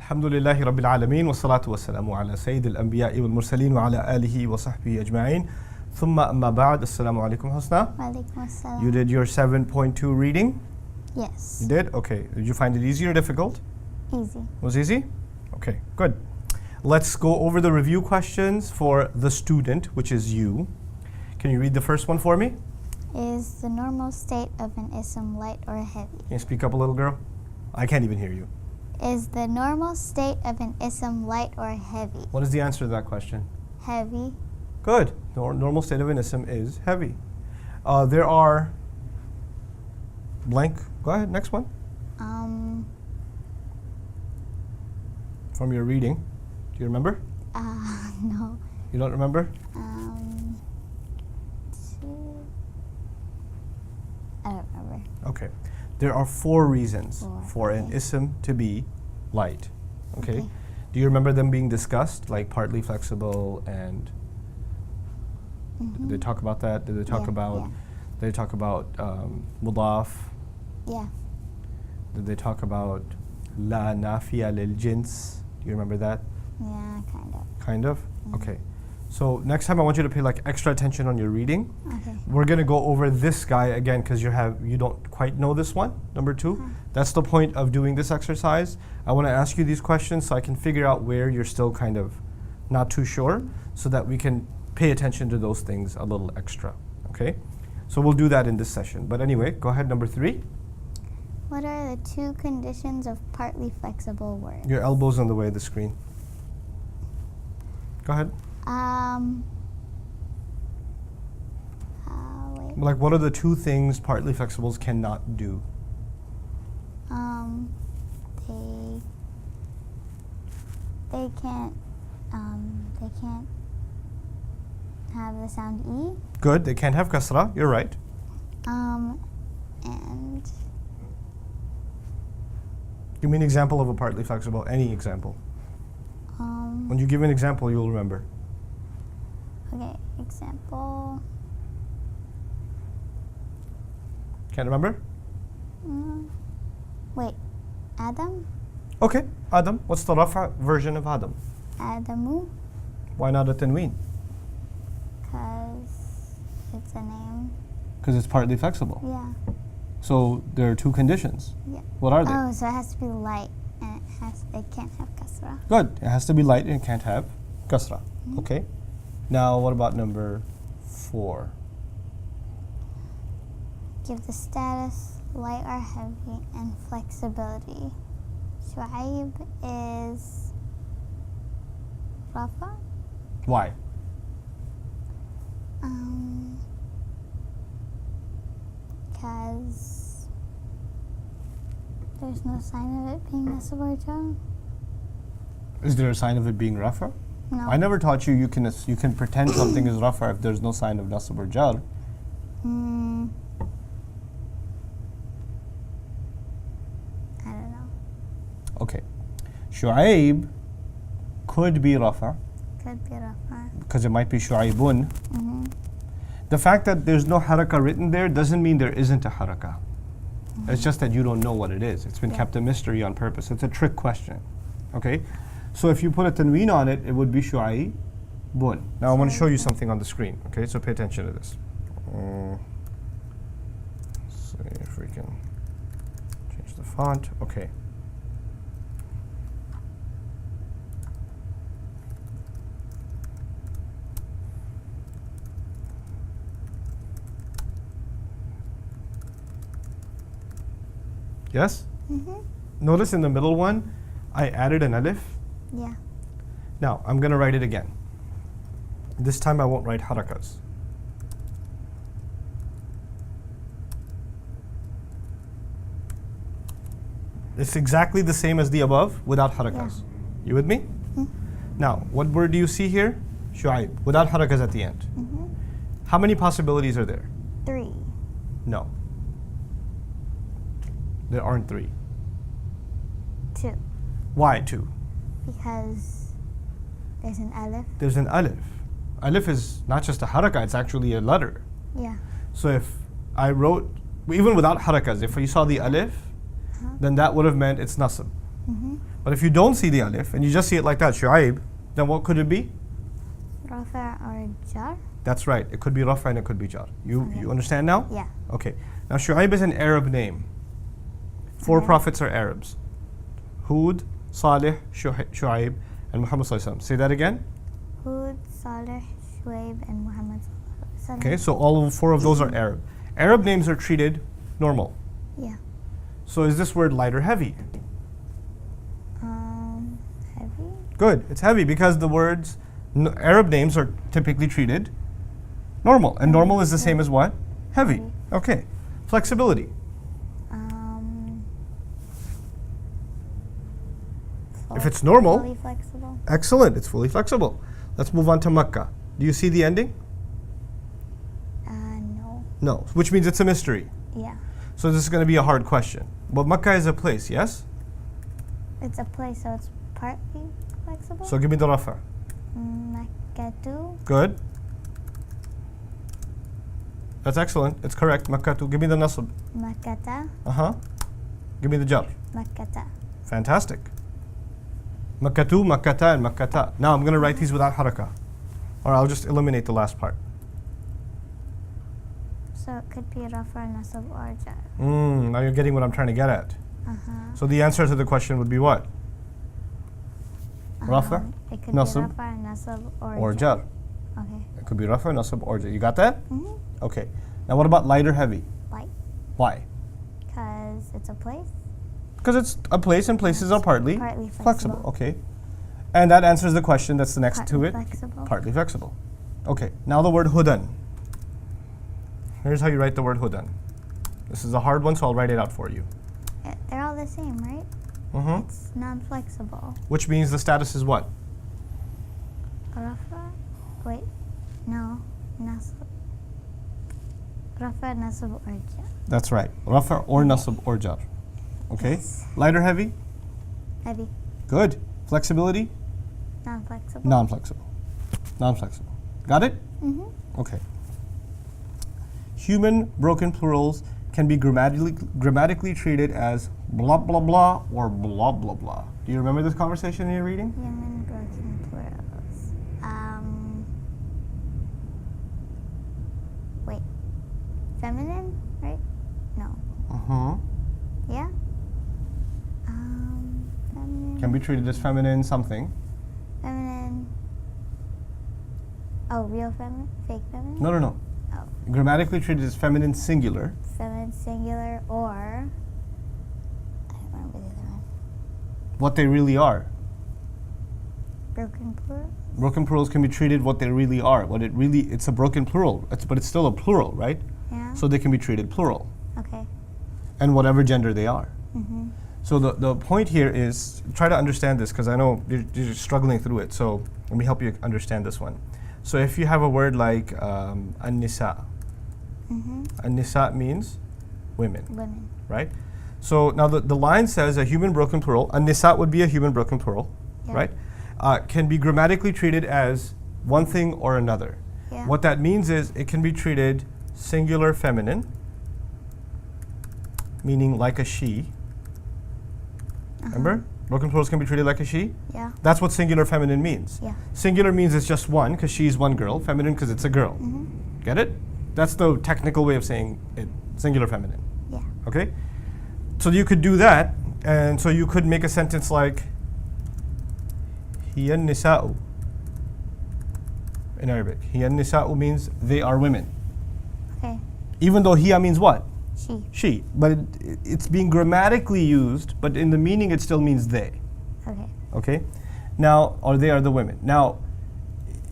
الحمد لله رب العالمين والصلاة والسلام على سيد الأنبياء والمرسلين وعلى آله وصحبه أجمعين ثم أما بعد السلام عليكم Husna. Walaikum assalam. You did your 7.2 reading? Yes. You did? Okay. Did you find it easy or difficult? Easy. It was easy? Okay, good. Let's go over the review questions for the student, which is you. Can you read the first one for me? Is the normal state of an ism light or heavy? Can you speak up a little, girl? I can't even hear you. Is the normal state of an ism light or heavy? What is the answer to that question? Heavy. Good. The normal state of an ism is heavy. There are blank. Go ahead, next one. From your reading. Do you remember? No. You don't remember? I don't remember. Okay. There are 4 reasons Four, for an okay. ism to be light. Okay? Okay. Do you remember them being discussed, like partly flexible and did they talk about that? Did they talk Yeah, about yeah. Did they talk about mudaf? Yeah. Did they talk about la nafiya lil jins? Do you remember that? Yeah, kind of. Kind of? Okay. So next time I want you to pay like extra attention on your reading. Okay. We're going to go over this guy again because you don't quite know this one, number 2. That's the point of doing this exercise. I want to ask you these questions so I can figure out where you're still kind of not too sure so that we can pay attention to those things a little extra. Okay? So we'll do that in this session. But anyway, go ahead, number 3. What are the 2 conditions of partly flexible words? Your elbow's on the way of the screen. Go ahead. Wait. Like, what are the 2 things partly flexibles cannot do? They can't have the sound E. Good. They can't have kasra. You're right. And Give me an example of a partly flexible. Any example. When you give an example, you'll remember. okay, example. Can't remember? Wait, Adam? Okay. Adam. What's the rafa version of Adam? Adamu? Why not a tanween? Because it's a name. Because it's partly flexible. Yeah. So there are 2 conditions. Yeah. What are they? Oh, so it has to be light and it can't have kasra. Good. It has to be light and it can't have kasra. Okay. Now, what about number 4? Give the status light or heavy and flexibility. Shu'aib is Rafa? Why? Because there's no sign of it being nasab or jar. Is there a sign of it being rafa? No. I never taught you can pretend something is rafa if there's no sign of nasab or jar. I don't know. Okay. Shu'aib could be rafa Could be Rafa. because it might be shu'aibun. The fact that there's no haraka written there doesn't mean there isn't a haraka. It's just that you don't know what it is. It's been kept a mystery on purpose. It's a trick question. Okay? So if you put a tanween on it, it would be shu'aibun. Now I want to show you something on the screen. Okay? So pay attention to this. See if we can change the font. Okay. Yes? Notice in the middle one, I added an alif. Yeah. Now, I'm going to write it again. This time I won't write harakas. It's exactly the same as the above without harakas. You with me? Now, what word do you see here? Shu'aib, without harakas at the end. How many possibilities are there? 3. No. There aren't 3. 2. Why 2? Because there's an alif. There's an alif. Alif is not just a haraka, it's actually a letter. Yeah. So if I wrote, even without harakas, if you saw the alif, then that would have meant it's nasab. Mm-hmm. But if you don't see the alif and you just see it like that, Shu'aib, then what could it be? Rafa or jar? That's right. It could be rafa and it could be jar. You understand now? Yeah. Okay. Now Shu'aib is an Arab name. 4 Okay. prophets are Arabs. Hud, Salih, Shu'aib, and Muhammad sallallahu alaihi wasallam. Say that again. Hud, Salih, Shuaib, and Muhammad. Okay, so all 4 of those are Arab. Arab names are treated normal. Yeah. So is this word light or heavy? Heavy. Good. It's heavy because the words Arab names are typically treated normal, and normal is the same as what? Heavy. Heavy. Okay. Flexibility. If it's normal, Fully flexible. excellent. It's fully flexible. Let's move on to Makkah. Do you see the ending? No. No, which means it's a mystery. Yeah. So this is going to be a hard question. But Makkah is a place, yes? It's a place, so it's partly flexible. So give me the rafa. Makkatu. Good. That's excellent. It's correct. Makkatu. Give me the nasb. Makkata. Give me the jar. Makkata. Fantastic. Makkatu, makkata, and makkata. Now I'm going to write these without haraka. Or I'll just eliminate the last part. So it could be Rafa, Nasab, or Jar. Now you're getting what I'm trying to get at. So the answer to the question would be what? Rafa, It could Nasab, be Rafa, Nasab, or jar. Okay. It could be rafa, nasab, or jar. You got that? Mm-hmm. Okay. Now what about light or heavy? Light. Why? Because it's a place. Because it's a place and places are partly Partly flexible. flexible. Okay. And that answers the question that's next to Partly it. flexible. Partly flexible. Okay. Now the word hudan. Here's how you write the word hudan. This is a hard one, so I'll write it out for you. Yeah, they're all the same, right? Mm-hmm. It's non-flexible. Which means the status is what? Rafa. Wait. No. Nasab. Rafa, Nasab, or Jar. That's right. Rafa or nasab or jar. Okay. Yes. Light or heavy? Heavy. Good. Flexibility? Non-flexible. Non-flexible. Non-flexible. Got it? Mm-hmm. Okay. Human broken plurals can be grammatically treated as blah blah blah or blah blah blah. Do you remember this conversation you're reading? Human broken plurals. Wait. Feminine, right? No. Yeah? Feminine. Can be treated as feminine something. Feminine. Oh, real feminine? Fake feminine? No, no, no. Oh. Grammatically treated as feminine singular. Feminine singular or. I don't remember the other one. What they really are. Broken plural? Broken plurals can be treated what they really are. It's a broken plural, but it's still a plural, right? Yeah? So they can be treated plural. Okay. And whatever gender they are. Mm-hmm. So the point here is, try to understand this because I know you're struggling through it. So let me help you understand this one. So if you have a word like an-nisa, Mm-hmm. an-nisa means women, Women. right? So now the line says a human broken plural, an-nisa would be a human broken plural, Yeah. right? Can be grammatically treated as one thing or another. Yeah. What that means is it can be treated singular feminine, meaning like a she. Remember? Broken plurals can be treated like a she. Yeah. That's what singular feminine means. Yeah. Singular means it's just one because she's one girl. Feminine because it's a girl. Mm-hmm. Get it? That's the technical way of saying it. Singular feminine. Yeah. Okay? So you could do that, and so you could make a sentence like Hiya nisa'u. In Arabic. Hiya nisa'u means they are women. Okay. Even though hiya means what? She. She. But it's being grammatically used, but in the meaning it still means they. Okay. Okay? Now, or they are the women. Now,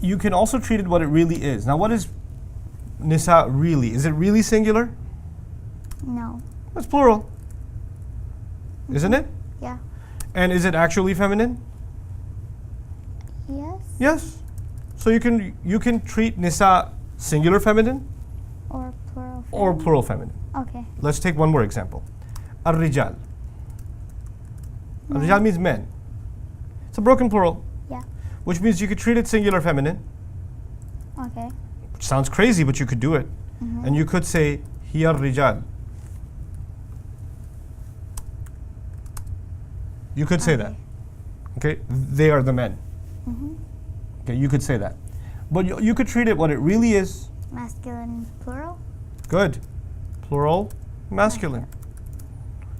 you can also treat it what it really is. Now, what is nisa really? Is it really singular? No. It's plural. Isn't it? Yeah. And is it actually feminine? Yes. Yes. So you can treat nisa singular feminine Or plural. or plural feminine. Okay. Let's take one more example. Ar-rijal. Ar-rijal means men. It's a broken plural, Yeah. which means you could treat it singular feminine, Okay. which sounds crazy, but you could do it. Mm-hmm. And you could say, hiya rijal. You could say that. Okay, they are the men. Mm-hmm. Okay, you could say that. But you could treat it what it really is. Masculine plural. Good. Plural, masculine.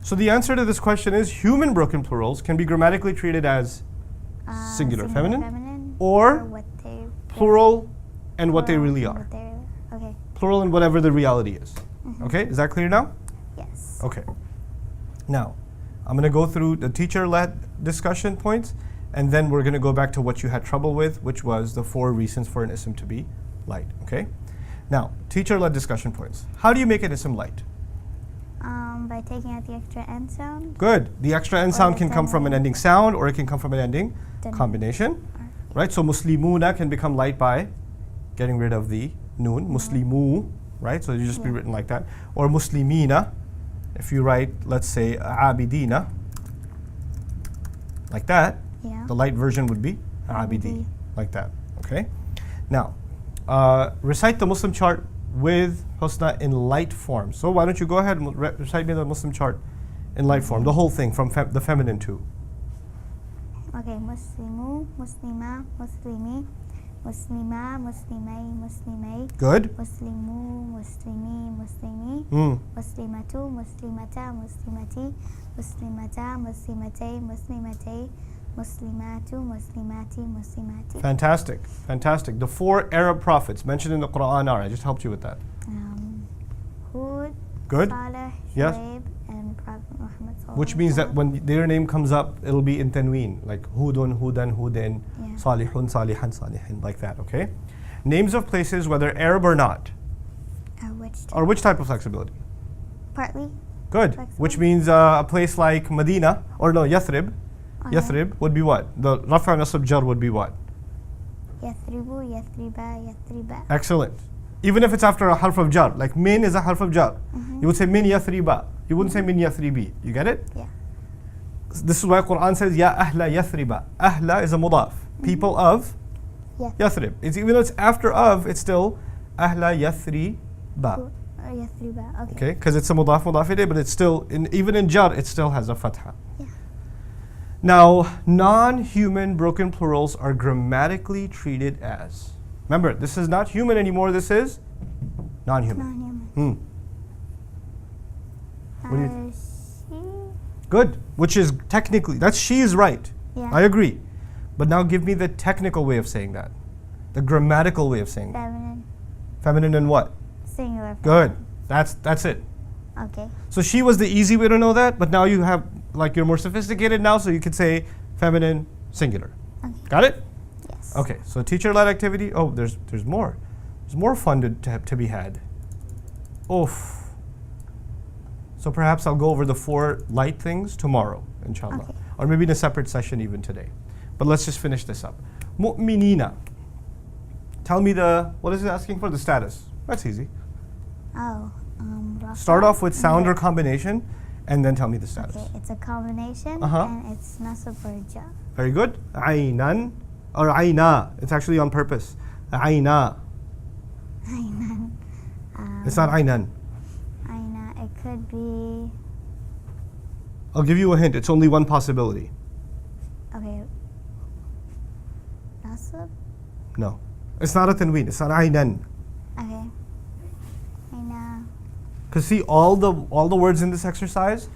So the answer to this question is human broken plurals can be grammatically treated as singular feminine, or what they plural and what they really and are. what they- Okay. Plural and whatever the reality is. Mhm. Okay, is that clear now? Yes. Okay. Now, I'm going to go through the teacher-led discussion points, and then we're going to go back to what you had trouble with, which was the 4 reasons for an ism to be light. Okay? Now, teacher-led discussion points. How do you make an ism light? By taking out the extra N sound. Good. The extra N sound the can come from an ending sound, or it can come from an ending Then- combination. Right? So muslimuna can become light by getting rid of the noon. Muslimu, right? So you just be Yeah. written like that. Or muslimina, if you write, let's say, abidina, like that, Yeah. the light version would be abidi, Abidi. like that. Okay? Now, recite the Muslim chart with Husna in light form. So why don't you go ahead and recite me the Muslim chart in light form, the whole thing from the feminine to. Okay. Muslimu, Muslima, Muslimi, Muslima, Muslimai, Muslimai. Good. Muslimu, Muslimi, Muslimi. Mm. Muslimatu, Muslimata, Muslimati, Muslimata, Muslimatay, Muslimatay, Muslimatu, Muslimati, Muslimati. Fantastic, fantastic. The 4 Arab prophets mentioned in the Quran are. I just helped you with that. Hud, Good. Saleh, Yes. Shuaib, and Prophet Muhammad sallallahu Which means that alaihi when their name comes up, it'll be in tanween, like Hudun, Hudan, Hudin, Yeah. Salihun, Salihan, Salihin, like that, okay? Names of places, whether Arab or not, wasallam. or which type of flexibility? Partly. Good. Flexible. Which means a place like Medina, or no, Yathrib. Okay. Yathrib would be what? The Rafa Nasab Jar would be what? Yathribu, Yathriba, Yathriba. Excellent. Even if it's after a harf of jar, like min is a harf of jar, Mhm. you would say min yathriba. You wouldn't say min yathribi. You get it? Yeah. This is why Quran says ya ahla yathriba. Ahla is a mudaf. People of Yath- Yathrib. It's even though it's after of, it's still ahla yathriba. Yathriba. Okay. Okay, because it's a mudaf ilayh, but it's still even in jar it still has a fatha. Yeah. Now, non-human broken plurals are grammatically treated as. Remember, this is not human anymore. This is non-human. Non-human. What do you She. Good. Which is technically, that's she is right. Yeah. I agree. But now give me the technical way of saying that. The grammatical way of saying that. Feminine. Feminine and what? Singular. Good. That's it. Okay. So she was the easy way to know that, but now you have, like, you're more sophisticated now, so you could say feminine singular. Okay. Got it? Yes. Okay, so teacher-led activity. Oh, there's more. There's more fun to be had. Oof. So perhaps I'll go over the 4 light things tomorrow, inshallah. Okay. Or maybe in a separate session even today. But let's just finish this up. Mu'minina. Tell me what is it asking for? The status. That's easy. Oh. Rafa. Start off with sound or Okay. combination, and then tell me the status. Okay, it's a combination Uh-huh. and it's nasab or jar. Very good. Aynan or ayna. It's actually on purpose. Ayna. Aynan. It's not aynan. Ayna. It could be. I'll give you a hint. It's only one possibility. Okay. Nasab. No. It's not a tanween. It's not aynan. Okay. Ayna. Because see, all the words in this exercise,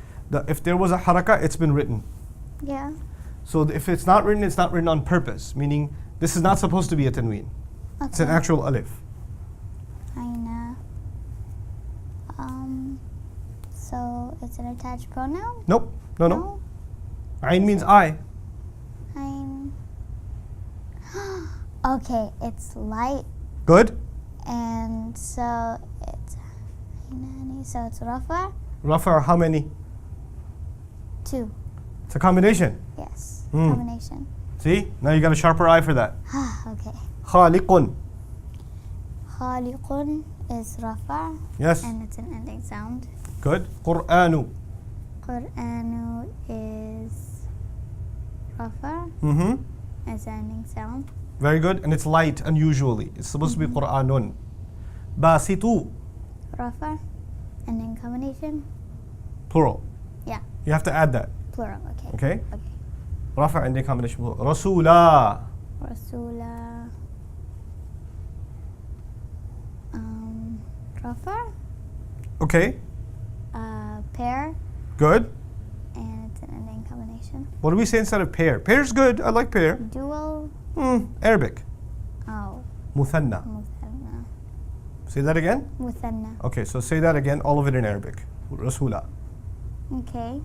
if there was a haraka, it's been written. Yeah. So if it's not written on purpose, meaning this is not supposed to be a tanween. It's an Okay. actual alif. Ayna. So it's an attached pronoun? Nope. No. Ayn means I. Ayn. Okay, it's light, Good. and so it's Aynani. So it's Rafa. Rafa are how many? 2. It's a combination. Yes. Hmm. Combination. See? Now you got a sharper eye for that. Okay. Khaliqun. Khaliqun is Rafa, Yes. and it's an ending sound. Good. Qur'anu. Qur'anu is Rafa, Mm-hmm. it's an ending sound. Very good. And it's light, unusually. It's supposed to be Qur'anun. Basitu. Rafa, ending combination. Plural. Yeah. You have to add that. Plural, okay. Okay? Okay. رفع عندي combination plural. رسولا. Rasula. Rafa. Okay, Pair. good. And it's an ending combination. What do we say instead of pair? Pair's good. I like pair. Dual. Arabic. Oh. Muthanna. Muthanna. Say that again. Muthanna. Okay, so say that again, all of it in Arabic. Rasula. Okay.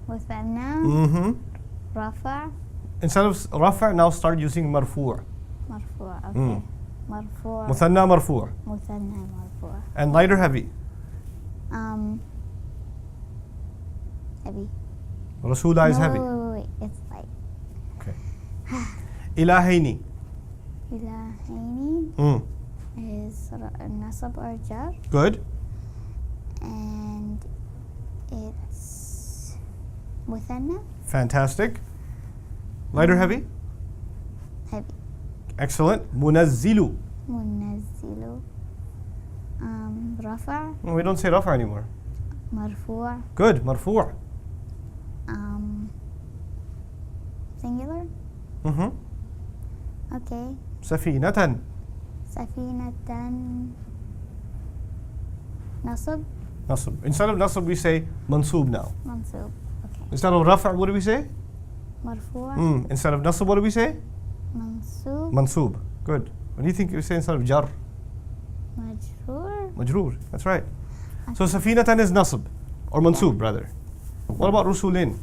Muthanna. Mm-hmm. Rafa. Instead of rafa, now start using marfu'. Marfu'. Okay. Marfu'. Muthanna marfu'. Muthanna marfu'. And light or heavy? Heavy. Rasula is heavy. Wait. It's light. Okay. Ilahaini. Ilahaini is nasab or jar. Good. And it's muthanna. Fantastic. Light or heavy? Heavy. Excellent. Munazzilu. Munazzilu. Rafa. Oh, we don't say rafa anymore. Marfu'. Good. Marfu'. Singular. Mm-hmm. Okay. Safinatan. Safinatan. Nasab. Nasab. Instead of nasab, we say mansub now. Mansub. Okay. Instead of rafa, what do we say? Marfu'. Instead of nasab, what do we say? Mansub. Mansub. Good. What do you think you say instead of jar? Majroor. Majroor. That's right. So safinatan is nasab, or mansub rather. What about rusulin?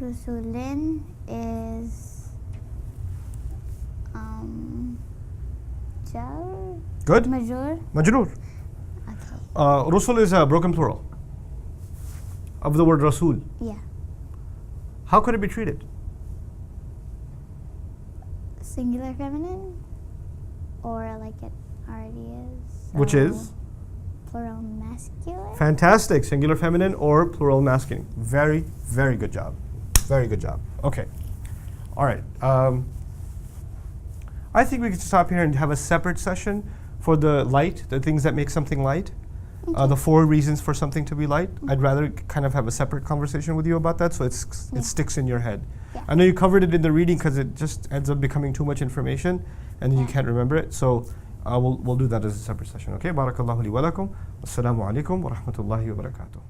Rusulin is jar. Good. Majroor. Majroor. Okay. Rusul is a broken plural of the word rasul. Yeah. How could it be treated? Singular feminine, or like it already is. Which is? Plural masculine. Fantastic. Singular feminine or plural masculine. Very, very good job. Very good job. Okay. All right. I think we could stop here and have a separate session for the light, the things that make something light. The 4 reasons for something to be light. I'd rather kind of have a separate conversation with you about that so it sticks in your head. Yeah. I know you covered it in the reading because it just ends up becoming too much information and then you can't remember it. So we'll do that as a separate session. Okay? Barakallahu li wa lakum. Assalamu alaikum wa rahmatullahi wa barakatuh.